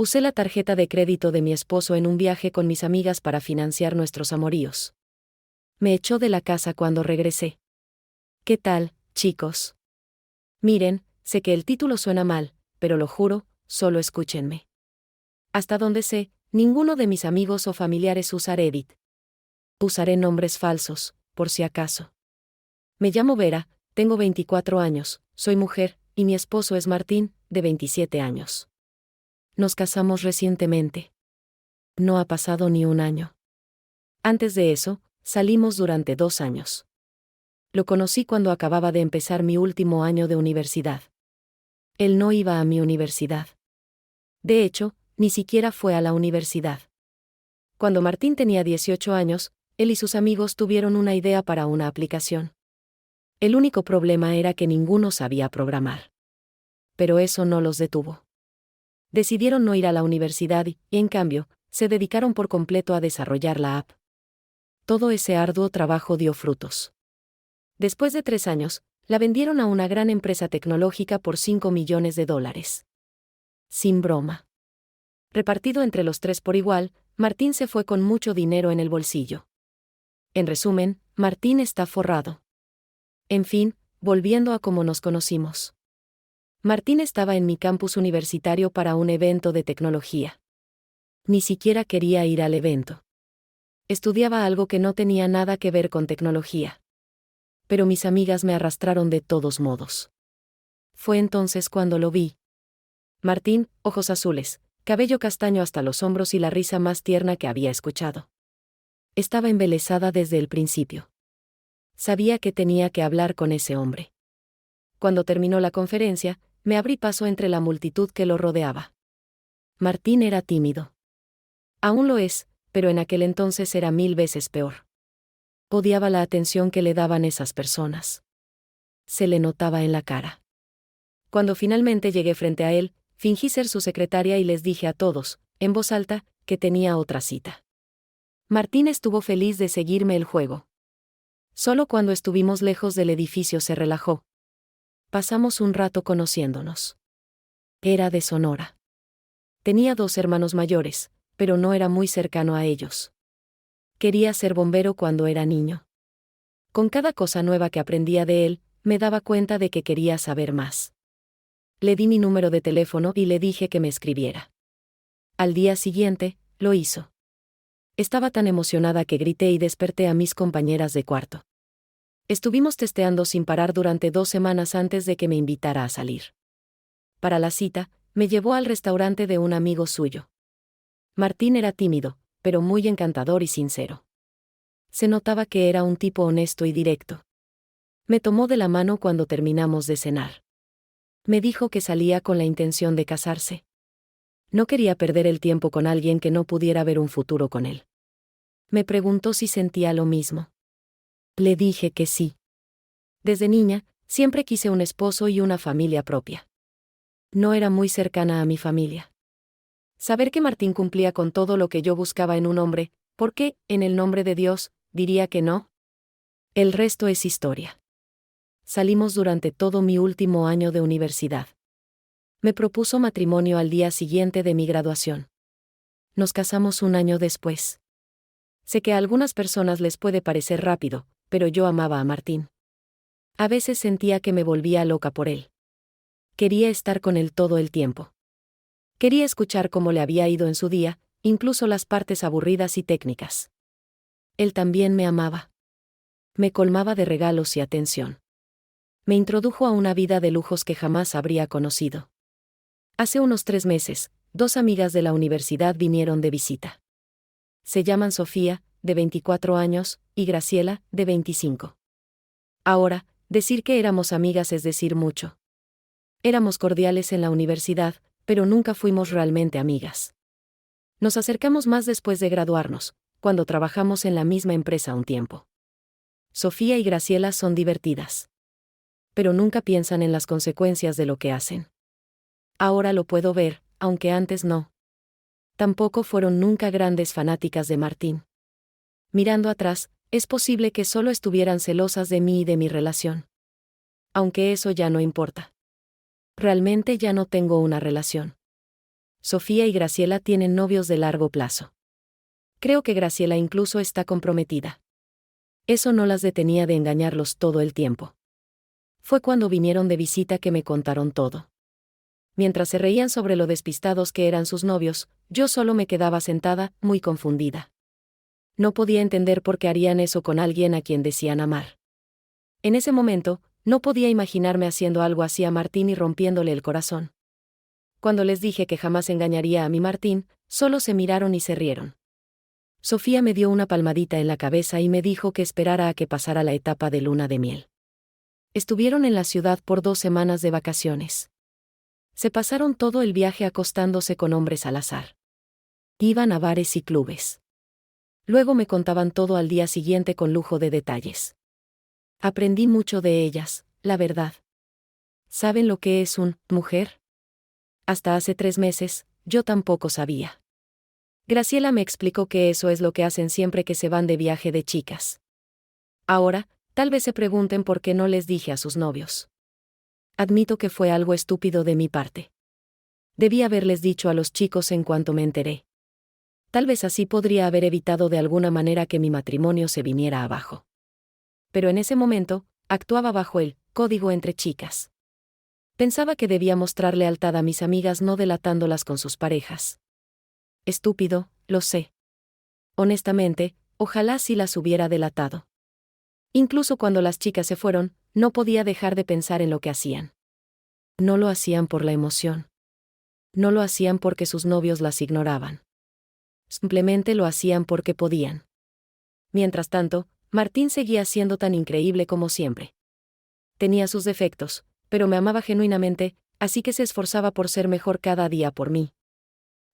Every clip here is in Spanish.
Usé la tarjeta de crédito de mi esposo en un viaje con mis amigas para financiar nuestros amoríos. Me echó de la casa cuando regresé. ¿Qué tal, chicos? Miren, sé que el título suena mal, pero lo juro, solo escúchenme. Hasta donde sé, ninguno de mis amigos o familiares usa Reddit. Usaré nombres falsos, por si acaso. Me llamo Vera, tengo 24 años, soy mujer, y mi esposo es Martín, de 27 años. Nos casamos recientemente. No ha pasado ni un año. Antes de eso, salimos durante 2 años. Lo conocí cuando acababa de empezar mi último año de universidad. Él no iba a mi universidad. De hecho, ni siquiera fue a la universidad. Cuando Martín tenía 18 años, él y sus amigos tuvieron una idea para una aplicación. El único problema era que ninguno sabía programar. Pero eso no los detuvo. Decidieron no ir a la universidad y, en cambio, se dedicaron por completo a desarrollar la app. Todo ese arduo trabajo dio frutos. Después de 3 años, la vendieron a una gran empresa tecnológica por $5 millones. Sin broma. Repartido entre los 3 por igual, Martín se fue con mucho dinero en el bolsillo. En resumen, Martín está forrado. En fin, volviendo a cómo nos conocimos. Martín estaba en mi campus universitario para un evento de tecnología. Ni siquiera quería ir al evento. Estudiaba algo que no tenía nada que ver con tecnología. Pero mis amigas me arrastraron de todos modos. Fue entonces cuando lo vi. Martín, ojos azules, cabello castaño hasta los hombros y la risa más tierna que había escuchado. Estaba embelesada desde el principio. Sabía que tenía que hablar con ese hombre. Cuando terminó la conferencia, me abrí paso entre la multitud que lo rodeaba. Martín era tímido. Aún lo es, pero en aquel entonces era 1000 veces peor. Odiaba la atención que le daban esas personas. Se le notaba en la cara. Cuando finalmente llegué frente a él, fingí ser su secretaria y les dije a todos, en voz alta, que tenía otra cita. Martín estuvo feliz de seguirme el juego. Solo cuando estuvimos lejos del edificio se relajó. Pasamos un rato conociéndonos. Era de Sonora. Tenía 2 hermanos mayores, pero no era muy cercano a ellos. Quería ser bombero cuando era niño. Con cada cosa nueva que aprendía de él, me daba cuenta de que quería saber más. Le di mi número de teléfono y le dije que me escribiera. Al día siguiente, lo hizo. Estaba tan emocionada que grité y desperté a mis compañeras de cuarto. Estuvimos testeando sin parar durante 2 semanas antes de que me invitara a salir. Para la cita, me llevó al restaurante de un amigo suyo. Martín era tímido, pero muy encantador y sincero. Se notaba que era un tipo honesto y directo. Me tomó de la mano cuando terminamos de cenar. Me dijo que salía con la intención de casarse. No quería perder el tiempo con alguien que no pudiera ver un futuro con él. Me preguntó si sentía lo mismo. Le dije que sí. Desde niña, siempre quise un esposo y una familia propia. No era muy cercana a mi familia. Saber que Martín cumplía con todo lo que yo buscaba en un hombre, ¿por qué, en el nombre de Dios, diría que no? El resto es historia. Salimos durante todo mi último año de universidad. Me propuso matrimonio al día siguiente de mi graduación. Nos casamos un año después. Sé que a algunas personas les puede parecer rápido, pero yo amaba a Martín. A veces sentía que me volvía loca por él. Quería estar con él todo el tiempo. Quería escuchar cómo le había ido en su día, incluso las partes aburridas y técnicas. Él también me amaba. Me colmaba de regalos y atención. Me introdujo a una vida de lujos que jamás habría conocido. Hace unos 3 meses, 2 amigas de la universidad vinieron de visita. Se llaman Sofía, de 24 años, y Graciela, de 25. Ahora, decir que éramos amigas es decir mucho. Éramos cordiales en la universidad, pero nunca fuimos realmente amigas. Nos acercamos más después de graduarnos, cuando trabajamos en la misma empresa un tiempo. Sofía y Graciela son divertidas. Pero nunca piensan en las consecuencias de lo que hacen. Ahora lo puedo ver, aunque antes no. Tampoco fueron nunca grandes fanáticas de Martín. Mirando atrás, es posible que solo estuvieran celosas de mí y de mi relación. Aunque eso ya no importa. Realmente ya no tengo una relación. Sofía y Graciela tienen novios de largo plazo. Creo que Graciela incluso está comprometida. Eso no las detenía de engañarlos todo el tiempo. Fue cuando vinieron de visita que me contaron todo. Mientras se reían sobre lo despistados que eran sus novios, yo solo me quedaba sentada, muy confundida. No podía entender por qué harían eso con alguien a quien decían amar. En ese momento, no podía imaginarme haciendo algo así a Martín y rompiéndole el corazón. Cuando les dije que jamás engañaría a mi Martín, solo se miraron y se rieron. Sofía me dio una palmadita en la cabeza y me dijo que esperara a que pasara la etapa de luna de miel. Estuvieron en la ciudad por 2 semanas de vacaciones. Se pasaron todo el viaje acostándose con hombres al azar. Iban a bares y clubes. Luego me contaban todo al día siguiente con lujo de detalles. Aprendí mucho de ellas, la verdad. ¿Saben lo que es una mujer? Hasta hace 3 meses, yo tampoco sabía. Graciela me explicó que eso es lo que hacen siempre que se van de viaje de chicas. Ahora, tal vez se pregunten por qué no les dije a sus novios. Admito que fue algo estúpido de mi parte. Debí haberles dicho a los chicos en cuanto me enteré. Tal vez así podría haber evitado de alguna manera que mi matrimonio se viniera abajo. Pero en ese momento, actuaba bajo el código entre chicas. Pensaba que debía mostrar lealtad a mis amigas no delatándolas con sus parejas. Estúpido, lo sé. Honestamente, ojalá sí las hubiera delatado. Incluso cuando las chicas se fueron, no podía dejar de pensar en lo que hacían. No lo hacían por la emoción. No lo hacían porque sus novios las ignoraban. Simplemente lo hacían porque podían. Mientras tanto, Martín seguía siendo tan increíble como siempre. Tenía sus defectos, pero me amaba genuinamente, así que se esforzaba por ser mejor cada día por mí.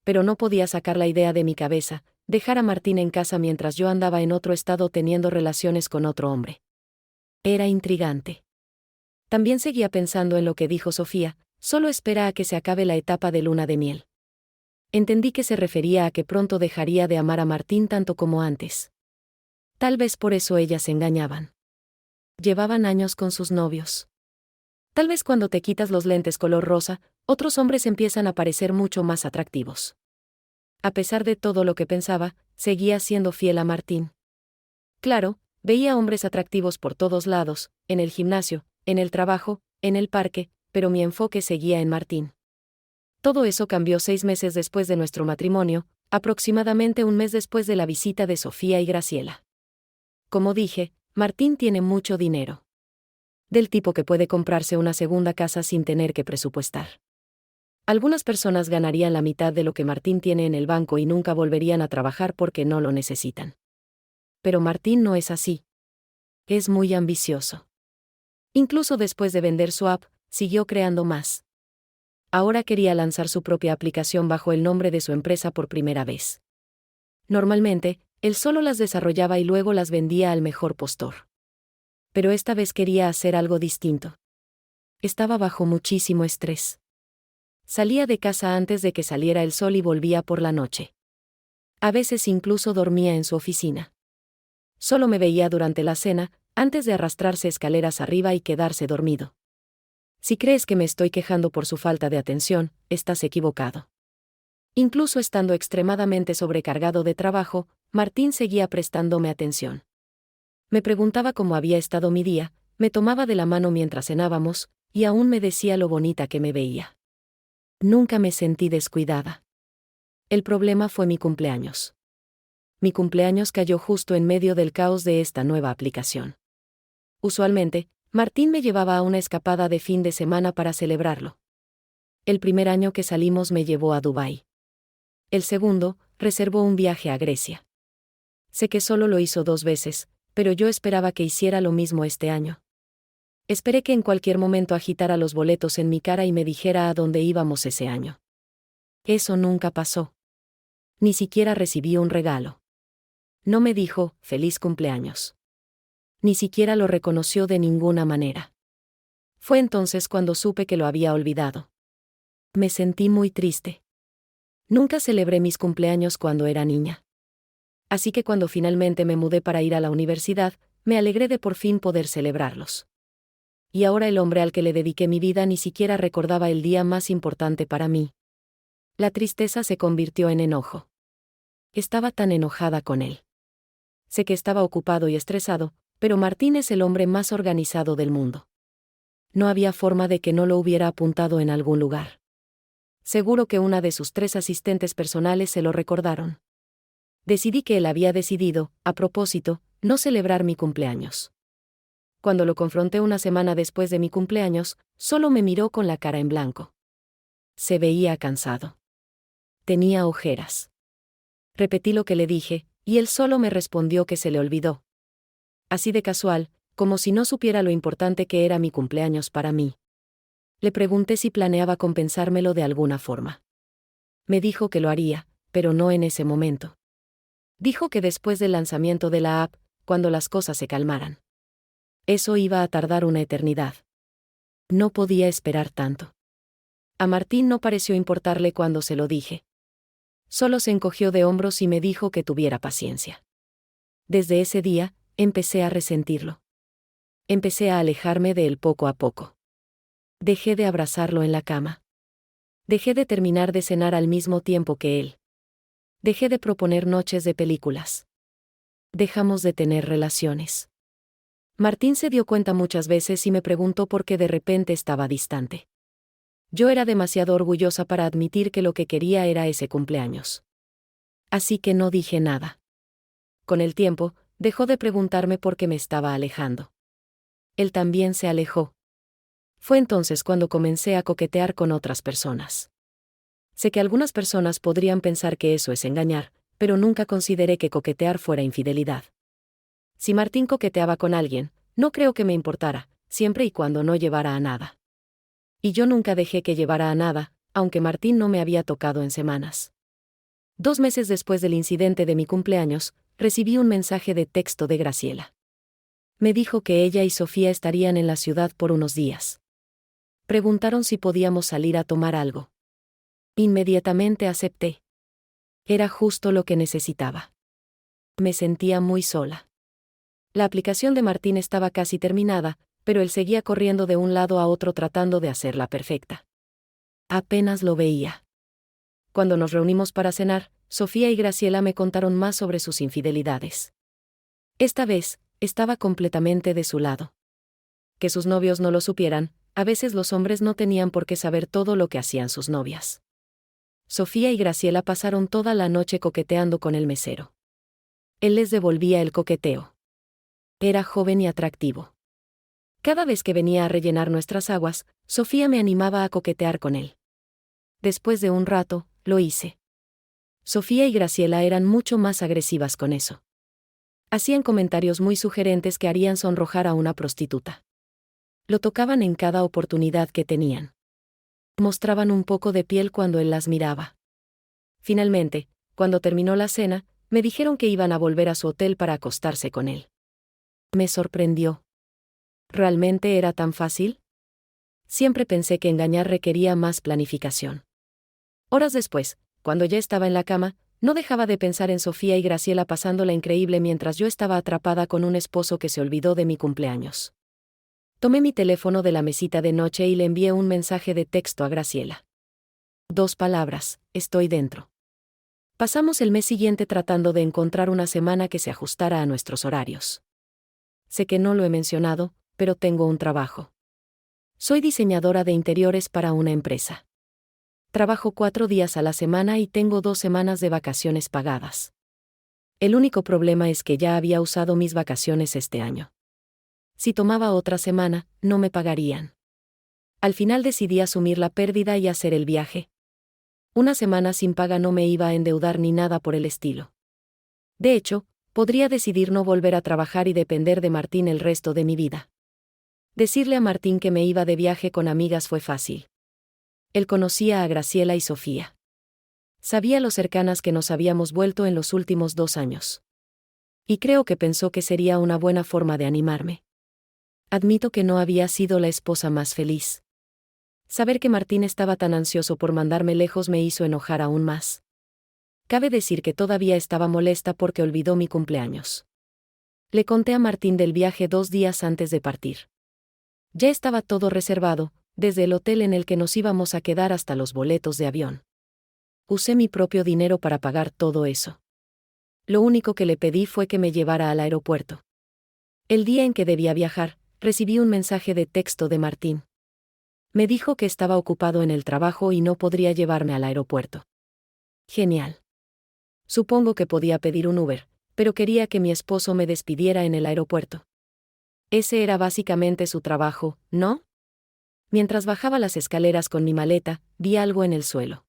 Pero no podía sacar la idea de mi cabeza, dejar a Martín en casa mientras yo andaba en otro estado teniendo relaciones con otro hombre. Era intrigante. También seguía pensando en lo que dijo Sofía, solo espera a que se acabe la etapa de luna de miel. Entendí que se refería a que pronto dejaría de amar a Martín tanto como antes. Tal vez por eso ellas se engañaban. Llevaban años con sus novios. Tal vez cuando te quitas los lentes color rosa, otros hombres empiezan a parecer mucho más atractivos. A pesar de todo lo que pensaba, seguía siendo fiel a Martín. Claro, veía hombres atractivos por todos lados, en el gimnasio, en el trabajo, en el parque, pero mi enfoque seguía en Martín. Todo eso cambió 6 meses después de nuestro matrimonio, aproximadamente un mes después de la visita de Sofía y Graciela. Como dije, Martín tiene mucho dinero. Del tipo que puede comprarse una segunda casa sin tener que presupuestar. Algunas personas ganarían la mitad de lo que Martín tiene en el banco y nunca volverían a trabajar porque no lo necesitan. Pero Martín no es así. Es muy ambicioso. Incluso después de vender su app, siguió creando más. Ahora quería lanzar su propia aplicación bajo el nombre de su empresa por primera vez. Normalmente, él solo las desarrollaba y luego las vendía al mejor postor. Pero esta vez quería hacer algo distinto. Estaba bajo muchísimo estrés. Salía de casa antes de que saliera el sol y volvía por la noche. A veces incluso dormía en su oficina. Solo me veía durante la cena, antes de arrastrarse escaleras arriba y quedarse dormido. Si crees que me estoy quejando por su falta de atención, estás equivocado. Incluso estando extremadamente sobrecargado de trabajo, Martín seguía prestándome atención. Me preguntaba cómo había estado mi día, me tomaba de la mano mientras cenábamos, y aún me decía lo bonita que me veía. Nunca me sentí descuidada. El problema fue mi cumpleaños. Mi cumpleaños cayó justo en medio del caos de esta nueva aplicación. Usualmente, Martín me llevaba a una escapada de fin de semana para celebrarlo. El primer año que salimos me llevó a Dubái. El segundo, reservó un viaje a Grecia. Sé que solo lo hizo 2 veces, pero yo esperaba que hiciera lo mismo este año. Esperé que en cualquier momento agitara los boletos en mi cara y me dijera a dónde íbamos ese año. Eso nunca pasó. Ni siquiera recibí un regalo. No me dijo, feliz cumpleaños. Ni siquiera lo reconoció de ninguna manera. Fue entonces cuando supe que lo había olvidado. Me sentí muy triste. Nunca celebré mis cumpleaños cuando era niña. Así que cuando finalmente me mudé para ir a la universidad, me alegré de por fin poder celebrarlos. Y ahora el hombre al que le dediqué mi vida ni siquiera recordaba el día más importante para mí. La tristeza se convirtió en enojo. Estaba tan enojada con él. Sé que estaba ocupado y estresado, pero Martín es el hombre más organizado del mundo. No había forma de que no lo hubiera apuntado en algún lugar. Seguro que una de sus 3 asistentes personales se lo recordaron. Decidí que él había decidido, a propósito, no celebrar mi cumpleaños. Cuando lo confronté una semana después de mi cumpleaños, solo me miró con la cara en blanco. Se veía cansado. Tenía ojeras. Repetí lo que le dije, y él solo me respondió que se le olvidó. Así de casual, como si no supiera lo importante que era mi cumpleaños para mí. Le pregunté si planeaba compensármelo de alguna forma. Me dijo que lo haría, pero no en ese momento. Dijo que después del lanzamiento de la app, cuando las cosas se calmaran. Eso iba a tardar una eternidad. No podía esperar tanto. A Martín no pareció importarle cuando se lo dije. Solo se encogió de hombros y me dijo que tuviera paciencia. Desde ese día, empecé a resentirlo. Empecé a alejarme de él poco a poco. Dejé de abrazarlo en la cama. Dejé de terminar de cenar al mismo tiempo que él. Dejé de proponer noches de películas. Dejamos de tener relaciones. Martín se dio cuenta muchas veces y me preguntó por qué de repente estaba distante. Yo era demasiado orgullosa para admitir que lo que quería era ese cumpleaños. Así que no dije nada. Con el tiempo, dejó de preguntarme por qué me estaba alejando. Él también se alejó. Fue entonces cuando comencé a coquetear con otras personas. Sé que algunas personas podrían pensar que eso es engañar, pero nunca consideré que coquetear fuera infidelidad. Si Martín coqueteaba con alguien, no creo que me importara, siempre y cuando no llevara a nada. Y yo nunca dejé que llevara a nada, aunque Martín no me había tocado en semanas. 2 meses después del incidente de mi cumpleaños, recibí un mensaje de texto de Graciela. Me dijo que ella y Sofía estarían en la ciudad por unos días. Preguntaron si podíamos salir a tomar algo. Inmediatamente acepté. Era justo lo que necesitaba. Me sentía muy sola. La aplicación de Martín estaba casi terminada, pero él seguía corriendo de un lado a otro tratando de hacerla perfecta. Apenas lo veía. Cuando nos reunimos para cenar, Sofía y Graciela me contaron más sobre sus infidelidades. Esta vez, estaba completamente de su lado. Que sus novios no lo supieran, a veces los hombres no tenían por qué saber todo lo que hacían sus novias. Sofía y Graciela pasaron toda la noche coqueteando con el mesero. Él les devolvía el coqueteo. Era joven y atractivo. Cada vez que venía a rellenar nuestras aguas, Sofía me animaba a coquetear con él. Después de un rato, lo hice. Sofía y Graciela eran mucho más agresivas con eso. Hacían comentarios muy sugerentes que harían sonrojar a una prostituta. Lo tocaban en cada oportunidad que tenían. Mostraban un poco de piel cuando él las miraba. Finalmente, cuando terminó la cena, me dijeron que iban a volver a su hotel para acostarse con él. Me sorprendió. ¿Realmente era tan fácil? Siempre pensé que engañar requería más planificación. Horas después, cuando ya estaba en la cama, no dejaba de pensar en Sofía y Graciela pasándola increíble mientras yo estaba atrapada con un esposo que se olvidó de mi cumpleaños. Tomé mi teléfono de la mesita de noche y le envié un mensaje de texto a Graciela. 2 palabras, estoy dentro. Pasamos el mes siguiente tratando de encontrar una semana que se ajustara a nuestros horarios. Sé que no lo he mencionado, pero tengo un trabajo. Soy diseñadora de interiores para una empresa. Trabajo 4 días a la semana y tengo 2 semanas de vacaciones pagadas. El único problema es que ya había usado mis vacaciones este año. Si tomaba otra semana, no me pagarían. Al final decidí asumir la pérdida y hacer el viaje. Una semana sin paga no me iba a endeudar ni nada por el estilo. De hecho, podría decidir no volver a trabajar y depender de Martín el resto de mi vida. Decirle a Martín que me iba de viaje con amigas fue fácil. Él conocía a Graciela y Sofía. Sabía lo cercanas que nos habíamos vuelto en los últimos 2 años. Y creo que pensó que sería una buena forma de animarme. Admito que no había sido la esposa más feliz. Saber que Martín estaba tan ansioso por mandarme lejos me hizo enojar aún más. Cabe decir que todavía estaba molesta porque olvidó mi cumpleaños. Le conté a Martín del viaje 2 días antes de partir. Ya estaba todo reservado, desde el hotel en el que nos íbamos a quedar hasta los boletos de avión. usé mi propio dinero para pagar todo eso. Lo único que le pedí fue que me llevara al aeropuerto. El día en que debía viajar, recibí un mensaje de texto de Martín. Me dijo que estaba ocupado en el trabajo y no podría llevarme al aeropuerto. Genial. Supongo que podía pedir un Uber, pero quería que mi esposo me despidiera en el aeropuerto. Ese era básicamente su trabajo, ¿no? Mientras bajaba las escaleras con mi maleta, vi algo en el suelo.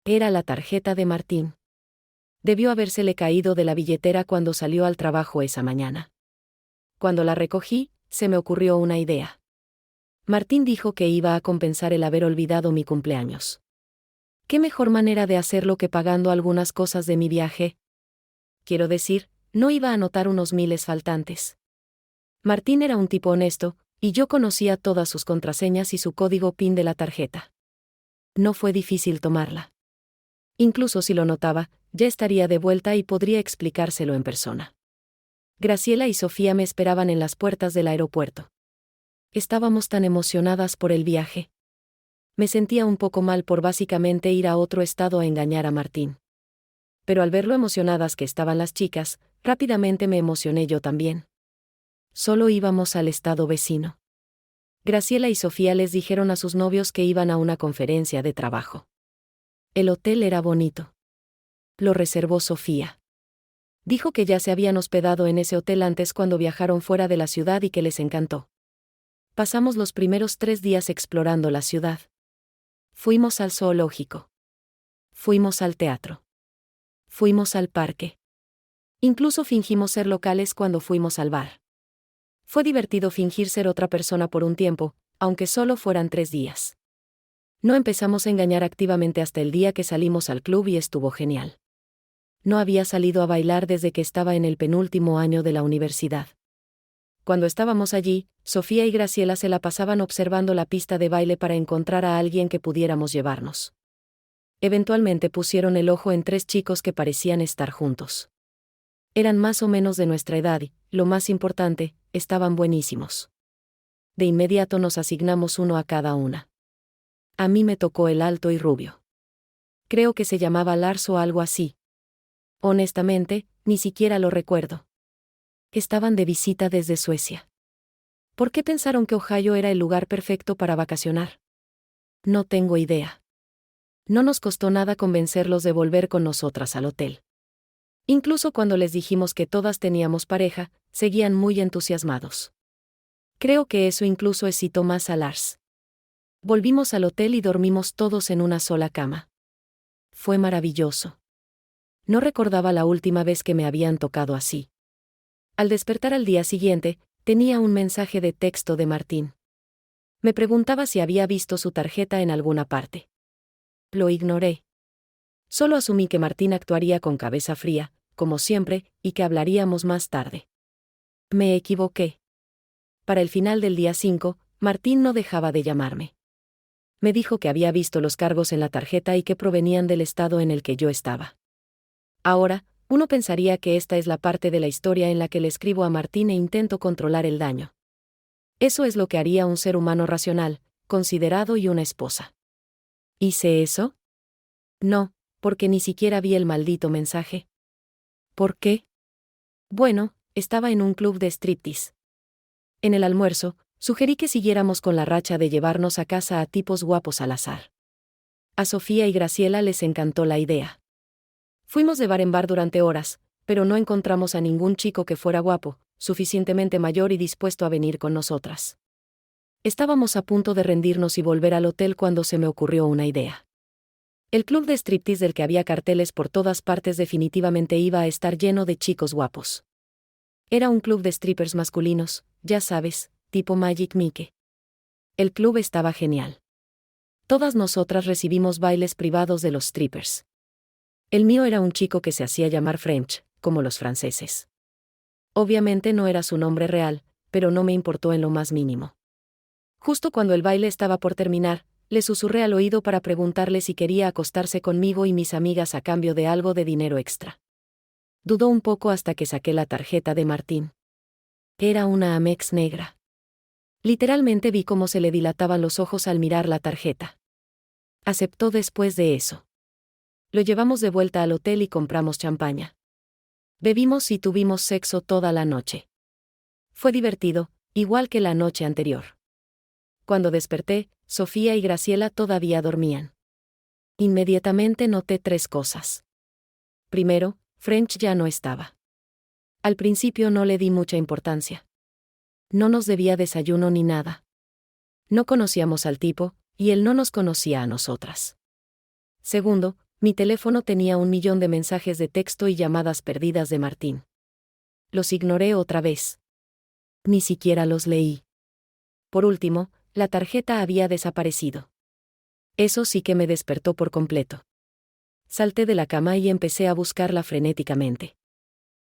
Era la tarjeta de Martín. Debió habérsele caído de la billetera cuando salió al trabajo esa mañana. Cuando la recogí, se me ocurrió una idea. Martín dijo que iba a compensar el haber olvidado mi cumpleaños. ¿Qué mejor manera de hacerlo que pagando algunas cosas de mi viaje? Quiero decir, no iba a notar unos miles faltantes. Martín era un tipo honesto, y yo conocía todas sus contraseñas y su código PIN de la tarjeta. No fue difícil tomarla. Incluso si lo notaba, ya estaría de vuelta y podría explicárselo en persona. Graciela y Sofía me esperaban en las puertas del aeropuerto. Estábamos tan emocionadas por el viaje. Me sentía un poco mal por básicamente ir a otro estado a engañar a Martín. Pero al ver lo emocionadas que estaban las chicas, rápidamente me emocioné yo también. Solo íbamos al estado vecino. Graciela y Sofía les dijeron a sus novios que iban a una conferencia de trabajo. El hotel era bonito. Lo reservó Sofía. Dijo que ya se habían hospedado en ese hotel antes cuando viajaron fuera de la ciudad y que les encantó. Pasamos los primeros 3 días explorando la ciudad. Fuimos al zoológico. Fuimos al teatro. Fuimos al parque. Incluso fingimos ser locales cuando fuimos al bar. Fue divertido fingir ser otra persona por un tiempo, aunque solo fueran 3 días. No empezamos a engañar activamente hasta el día que salimos al club y estuvo genial. No había salido a bailar desde que estaba en el penúltimo año de la universidad. Cuando estábamos allí, Sofía y Graciela se la pasaban observando la pista de baile para encontrar a alguien que pudiéramos llevarnos. Eventualmente pusieron el ojo en 3 chicos que parecían estar juntos. Eran más o menos de nuestra edad y, lo más importante, estaban buenísimos. De inmediato nos asignamos uno a cada una. A mí me tocó el alto y rubio. Creo que se llamaba Lars o algo así. Honestamente, ni siquiera lo recuerdo. Estaban de visita desde Suecia. ¿Por qué pensaron que Ohio era el lugar perfecto para vacacionar? No tengo idea. No nos costó nada convencerlos de volver con nosotras al hotel. Incluso cuando les dijimos que todas teníamos pareja, seguían muy entusiasmados. Creo que eso incluso excitó más a Lars. Volvimos al hotel y dormimos todos en una sola cama. Fue maravilloso. No recordaba la última vez que me habían tocado así. Al despertar al día siguiente, tenía un mensaje de texto de Martín. Me preguntaba si había visto su tarjeta en alguna parte. Lo ignoré. Solo asumí que Martín actuaría con cabeza fría, como siempre, y que hablaríamos más tarde. Me equivoqué. Para el final del día 5, Martín no dejaba de llamarme. Me dijo que había visto los cargos en la tarjeta y que provenían del estado en el que yo estaba. Ahora, uno pensaría que esta es la parte de la historia en la que le escribo a Martín e intento controlar el daño. Eso es lo que haría un ser humano racional, considerado y una esposa. ¿Hice eso? No, porque ni siquiera vi el maldito mensaje. ¿Por qué? Bueno, estaba en un club de striptease. En el almuerzo, sugerí que siguiéramos con la racha de llevarnos a casa a tipos guapos al azar. A Sofía y Graciela les encantó la idea. Fuimos de bar en bar durante horas, pero no encontramos a ningún chico que fuera guapo, suficientemente mayor y dispuesto a venir con nosotras. Estábamos a punto de rendirnos y volver al hotel cuando se me ocurrió una idea. El club de striptease del que había carteles por todas partes definitivamente iba a estar lleno de chicos guapos. Era un club de strippers masculinos, ya sabes, tipo Magic Mike. El club estaba genial. Todas nosotras recibimos bailes privados de los strippers. El mío era un chico que se hacía llamar French, como los franceses. Obviamente no era su nombre real, pero no me importó en lo más mínimo. Justo cuando el baile estaba por terminar, le susurré al oído para preguntarle si quería acostarse conmigo y mis amigas a cambio de algo de dinero extra. Dudó un poco hasta que saqué la tarjeta de Martín. Era una Amex negra. Literalmente vi cómo se le dilataban los ojos al mirar la tarjeta. Aceptó después de eso. Lo llevamos de vuelta al hotel y compramos champaña. Bebimos y tuvimos sexo toda la noche. Fue divertido, igual que la noche anterior. Cuando desperté, Sofía y Graciela todavía dormían. Inmediatamente noté 3 cosas. Primero, French ya no estaba. Al principio no le di mucha importancia. No nos debía desayuno ni nada. No conocíamos al tipo, y él no nos conocía a nosotras. Segundo, mi teléfono tenía 1.000.000 de mensajes de texto y llamadas perdidas de Martín. Los ignoré otra vez. Ni siquiera los leí. Por último, la tarjeta había desaparecido. Eso sí que me despertó por completo. Salté de la cama y empecé a buscarla frenéticamente.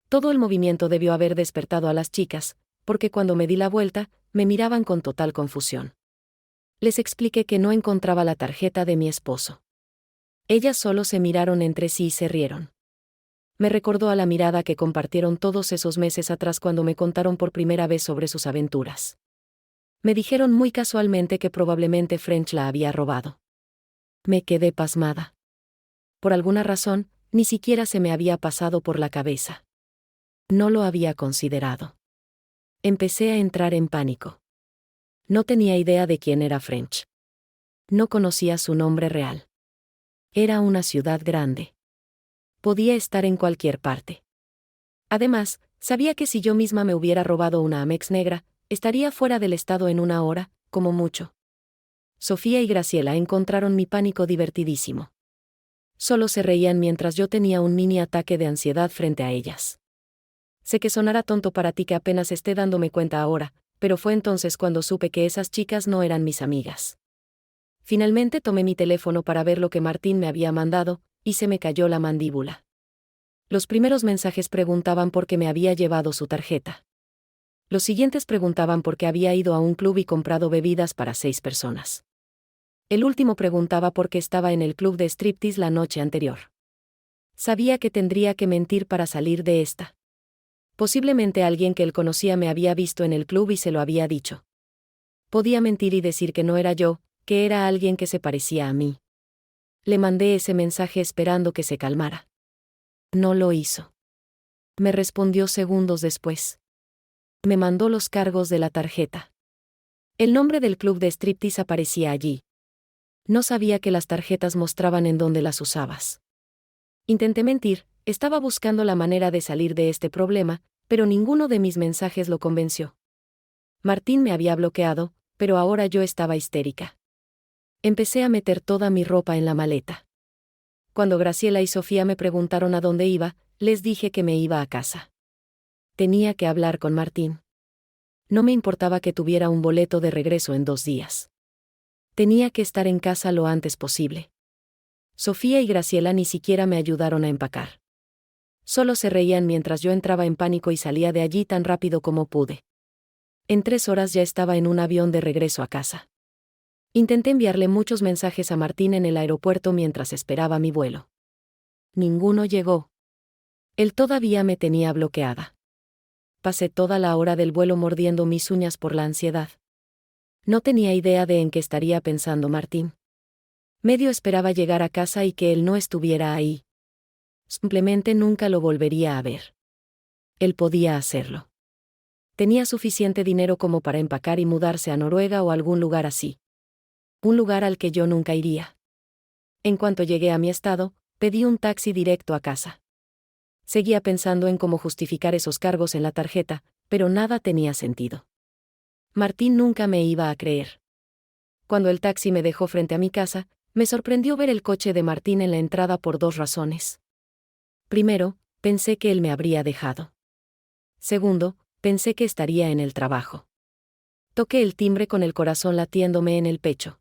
Todo el movimiento debió haber despertado a las chicas, porque cuando me di la vuelta, me miraban con total confusión. Les expliqué que no encontraba la tarjeta de mi esposo. Ellas solo se miraron entre sí y se rieron. Me recordó a la mirada que compartieron todos esos meses atrás cuando me contaron por primera vez sobre sus aventuras. Me dijeron muy casualmente que probablemente French la había robado. Me quedé pasmada. Por alguna razón, ni siquiera se me había pasado por la cabeza. No lo había considerado. Empecé a entrar en pánico. No tenía idea de quién era French. No conocía su nombre real. Era una ciudad grande. Podía estar en cualquier parte. Además, sabía que si yo misma me hubiera robado una Amex negra, estaría fuera del estado en 1 hora, como mucho. Sofía y Graciela encontraron mi pánico divertidísimo. Solo se reían mientras yo tenía un mini ataque de ansiedad frente a ellas. Sé que sonará tonto para ti que apenas esté dándome cuenta ahora, pero fue entonces cuando supe que esas chicas no eran mis amigas. Finalmente tomé mi teléfono para ver lo que Martín me había mandado, y se me cayó la mandíbula. Los primeros mensajes preguntaban por qué me había llevado su tarjeta. Los siguientes preguntaban por qué había ido a un club y comprado bebidas para 6 personas. El último preguntaba por qué estaba en el club de striptease la noche anterior. Sabía que tendría que mentir para salir de esta. Posiblemente alguien que él conocía me había visto en el club y se lo había dicho. Podía mentir y decir que no era yo, que era alguien que se parecía a mí. Le mandé ese mensaje esperando que se calmara. No lo hizo. Me respondió segundos después. Me mandó los cargos de la tarjeta. El nombre del club de striptease aparecía allí. No sabía que las tarjetas mostraban en dónde las usabas. Intenté mentir, estaba buscando la manera de salir de este problema, pero ninguno de mis mensajes lo convenció. Martín me había bloqueado, pero ahora yo estaba histérica. Empecé a meter toda mi ropa en la maleta. Cuando Graciela y Sofía me preguntaron a dónde iba, les dije que me iba a casa. Tenía que hablar con Martín. No me importaba que tuviera un boleto de regreso en 2 días. Tenía que estar en casa lo antes posible. Sofía y Graciela ni siquiera me ayudaron a empacar. Solo se reían mientras yo entraba en pánico y salía de allí tan rápido como pude. En 3 horas ya estaba en un avión de regreso a casa. Intenté enviarle muchos mensajes a Martín en el aeropuerto mientras esperaba mi vuelo. Ninguno llegó. Él todavía me tenía bloqueada. Pasé toda la hora del vuelo mordiendo mis uñas por la ansiedad. No tenía idea de en qué estaría pensando Martín. Medio esperaba llegar a casa y que él no estuviera ahí. Simplemente nunca lo volvería a ver. Él podía hacerlo. Tenía suficiente dinero como para empacar y mudarse a Noruega o algún lugar así. Un lugar al que yo nunca iría. En cuanto llegué a mi estado, pedí un taxi directo a casa. Seguía pensando en cómo justificar esos cargos en la tarjeta, pero nada tenía sentido. Martín nunca me iba a creer. Cuando el taxi me dejó frente a mi casa, me sorprendió ver el coche de Martín en la entrada por 2 razones. Primero, pensé que él me habría dejado. Segundo, pensé que estaría en el trabajo. Toqué el timbre con el corazón latiéndome en el pecho.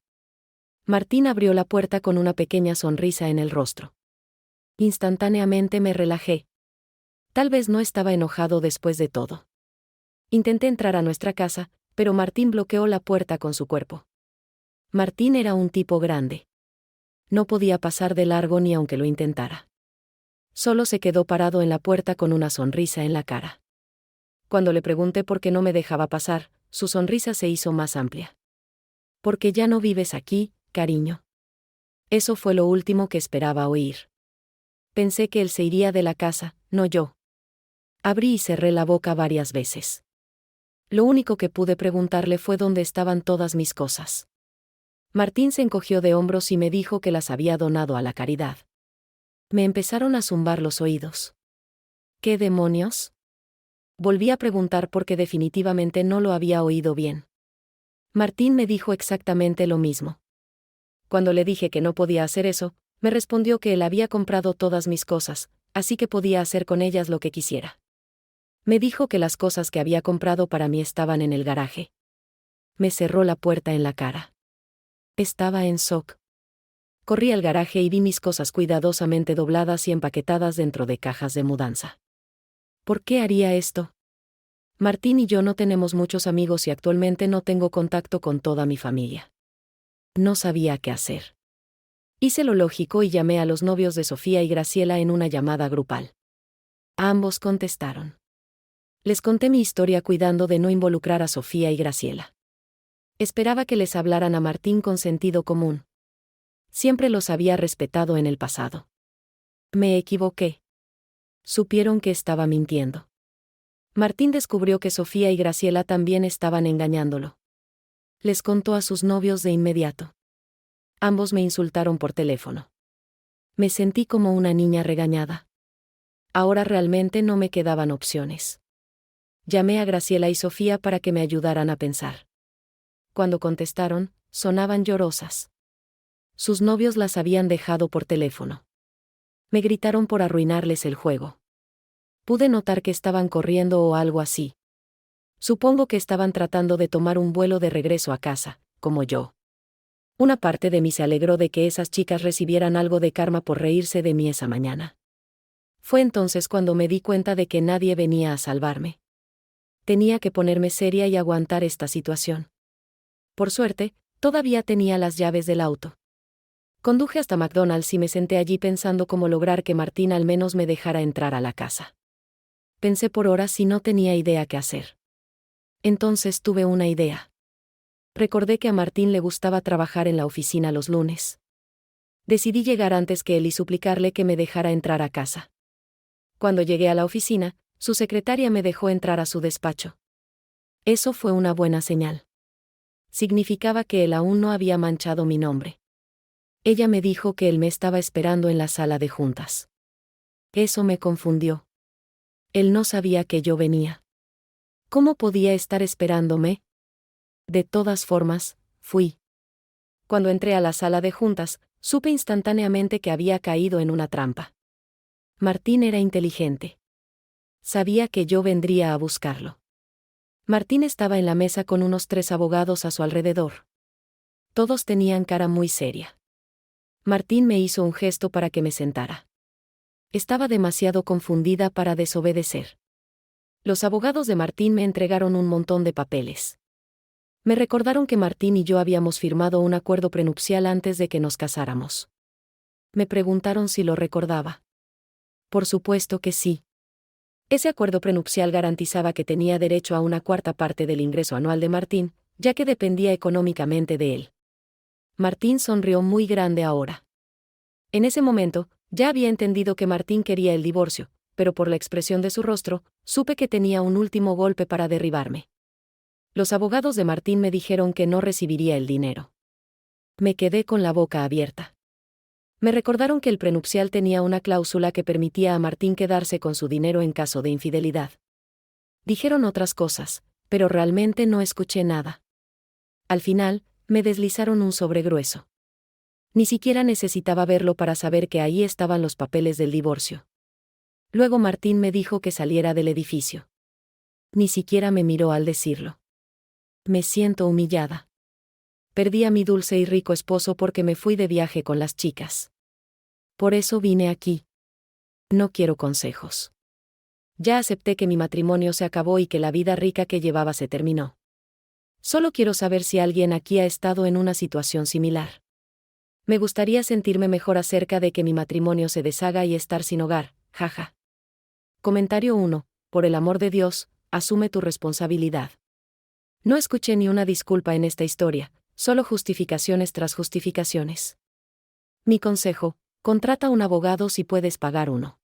Martín abrió la puerta con una pequeña sonrisa en el rostro. Instantáneamente me relajé. Tal vez no estaba enojado después de todo. Intenté entrar a nuestra casa, pero Martín bloqueó la puerta con su cuerpo. Martín era un tipo grande. No podía pasar de largo ni aunque lo intentara. Solo se quedó parado en la puerta con una sonrisa en la cara. Cuando le pregunté por qué no me dejaba pasar, su sonrisa se hizo más amplia. «Porque ya no vives aquí, cariño». Eso fue lo último que esperaba oír. Pensé que él se iría de la casa, no yo. Abrí y cerré la boca varias veces. Lo único que pude preguntarle fue dónde estaban todas mis cosas. Martín se encogió de hombros y me dijo que las había donado a la caridad. Me empezaron a zumbar los oídos. ¿Qué demonios? Volví a preguntar porque definitivamente no lo había oído bien. Martín me dijo exactamente lo mismo. Cuando le dije que no podía hacer eso, me respondió que él había comprado todas mis cosas, así que podía hacer con ellas lo que quisiera. Me dijo que las cosas que había comprado para mí estaban en el garaje. Me cerró la puerta en la cara. Estaba en shock. Corrí al garaje y vi mis cosas cuidadosamente dobladas y empaquetadas dentro de cajas de mudanza. ¿Por qué haría esto? Martín y yo no tenemos muchos amigos y actualmente no tengo contacto con toda mi familia. No sabía qué hacer. Hice lo lógico y llamé a los novios de Sofía y Graciela en una llamada grupal. Ambos contestaron. Les conté mi historia cuidando de no involucrar a Sofía y Graciela. Esperaba que les hablaran a Martín con sentido común. Siempre los había respetado en el pasado. Me equivoqué. Supieron que estaba mintiendo. Martín descubrió que Sofía y Graciela también estaban engañándolo. Les contó a sus novios de inmediato. Ambos me insultaron por teléfono. Me sentí como una niña regañada. Ahora realmente no me quedaban opciones. Llamé a Graciela y Sofía para que me ayudaran a pensar. Cuando contestaron, sonaban llorosas. Sus novios las habían dejado por teléfono. Me gritaron por arruinarles el juego. Pude notar que estaban corriendo o algo así. Supongo que estaban tratando de tomar un vuelo de regreso a casa, como yo. Una parte de mí se alegró de que esas chicas recibieran algo de karma por reírse de mí esa mañana. Fue entonces cuando me di cuenta de que nadie venía a salvarme. Tenía que ponerme seria y aguantar esta situación. Por suerte, todavía tenía las llaves del auto. Conduje hasta McDonald's y me senté allí pensando cómo lograr que Martín al menos me dejara entrar a la casa. Pensé por horas y no tenía idea qué hacer. Entonces tuve una idea. Recordé que a Martín le gustaba trabajar en la oficina los lunes. Decidí llegar antes que él y suplicarle que me dejara entrar a casa. Cuando llegué a la oficina, su secretaria me dejó entrar a su despacho. Eso fue una buena señal. Significaba que él aún no había manchado mi nombre. Ella me dijo que él me estaba esperando en la sala de juntas. Eso me confundió. Él no sabía que yo venía. ¿Cómo podía estar esperándome? De todas formas, fui. Cuando entré a la sala de juntas, supe instantáneamente que había caído en una trampa. Martín era inteligente. Sabía que yo vendría a buscarlo. Martín estaba en la mesa con unos 3 abogados a su alrededor. Todos tenían cara muy seria. Martín me hizo un gesto para que me sentara. Estaba demasiado confundida para desobedecer. Los abogados de Martín me entregaron un montón de papeles. Me recordaron que Martín y yo habíamos firmado un acuerdo prenupcial antes de que nos casáramos. Me preguntaron si lo recordaba. Por supuesto que sí. Ese acuerdo prenupcial garantizaba que tenía derecho a una cuarta parte del ingreso anual de Martín, ya que dependía económicamente de él. Martín sonrió muy grande ahora. En ese momento, ya había entendido que Martín quería el divorcio, pero por la expresión de su rostro, supe que tenía un último golpe para derribarme. Los abogados de Martín me dijeron que no recibiría el dinero. Me quedé con la boca abierta. Me recordaron que el prenupcial tenía una cláusula que permitía a Martín quedarse con su dinero en caso de infidelidad. Dijeron otras cosas, pero realmente no escuché nada. Al final, me deslizaron un sobre grueso. Ni siquiera necesitaba verlo para saber que ahí estaban los papeles del divorcio. Luego Martín me dijo que saliera del edificio. Ni siquiera me miró al decirlo. Me siento humillada. Perdí a mi dulce y rico esposo porque me fui de viaje con las chicas. Por eso vine aquí. No quiero consejos. Ya acepté que mi matrimonio se acabó y que la vida rica que llevaba se terminó. Solo quiero saber si alguien aquí ha estado en una situación similar. Me gustaría sentirme mejor acerca de que mi matrimonio se deshaga y estar sin hogar, jaja. Comentario 1. Por el amor de Dios, asume tu responsabilidad. No escuché ni una disculpa en esta historia, solo justificaciones tras justificaciones. Mi consejo: Contrata un abogado si puedes pagar uno.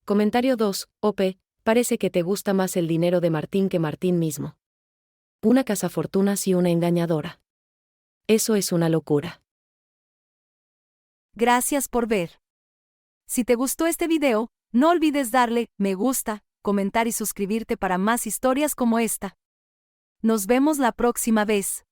Comentario 2. Ope, parece que te gusta más el dinero de Martín que Martín mismo. Una cazafortunas y una engañadora. Eso es una locura. Gracias por ver. Si te gustó este video, no olvides darle me gusta, comentar y suscribirte para más historias como esta. Nos vemos la próxima vez.